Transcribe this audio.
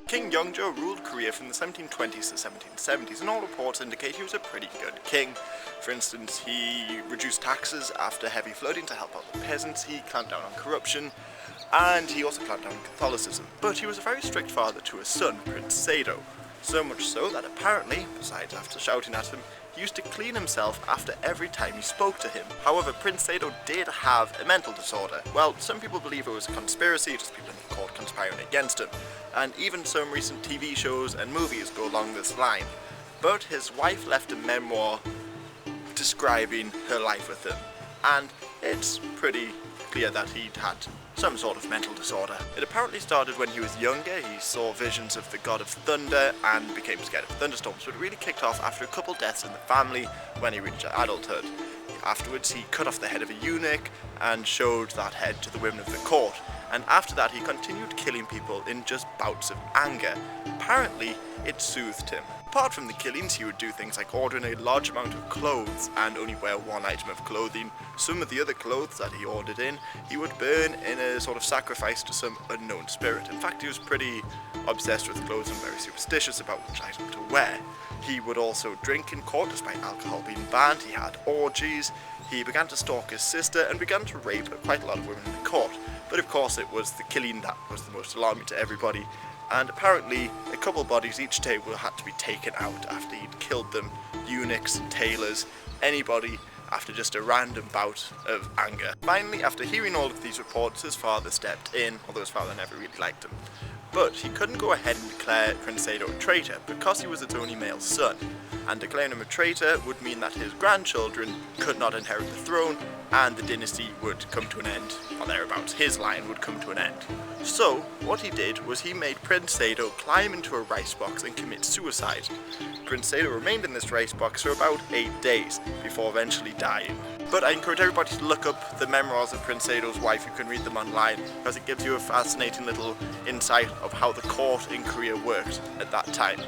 King Yeongjo ruled Korea from the 1720s to 1770s, and all reports indicate he was a pretty good king. For instance, he reduced taxes after heavy flooding to help out the peasants, he clamped down on corruption, and he also clamped down on Catholicism. But he was a very strict father to his son, Prince Sado. So much so that apparently, besides after shouting at him, he used to clean himself after every time he spoke to him. However, Prince Sado did have a mental disorder. Well, some people believe it was a conspiracy, just people in the court conspiring against him. And even some recent TV shows and movies go along this line. But his wife left a memoir describing her life with him. And it's pretty clear that he'd had some sort of mental disorder. It apparently started when he was younger. He saw visions of the god of thunder and became scared of thunderstorms, but it really kicked off after a couple deaths in the family when he reached adulthood. Afterwards, he cut off the head of a eunuch and showed that head to the women of the court. And after that, he continued killing people in just bouts of anger. Apparently, it soothed him. Apart from the killings, he would do things like ordering a large amount of clothes and only wear one item of clothing. Some of the other clothes that he ordered in, he would burn in a sort of sacrifice to some unknown spirit. In fact, he was pretty obsessed with clothes and very superstitious about which item to wear. He would also drink in court despite alcohol being banned. He had orgies. He began to stalk his sister and began to rape quite a lot of women in the court. But of course, it was the killing that was the most alarming to everybody. And apparently, a couple bodies each day had to be taken out after he'd killed them. Eunuchs, tailors, anybody, after just a random bout of anger. Finally, after hearing all of these reports, his father stepped in, although his father never really liked him. But he couldn't go ahead and declare Prince Sado a traitor because he was its only male son. And declaring him a traitor would mean that his grandchildren could not inherit the throne and the dynasty would come to an end, or thereabouts. His line would come to an end. So, what he did was he made Prince Sado climb into a rice box and commit suicide. Prince Sado remained in this rice box for about 8 days before eventually dying. But I encourage everybody to look up the memoirs of Prince Sado's wife. You can read them online because it gives you a fascinating little insight of how the court in Korea worked at that time.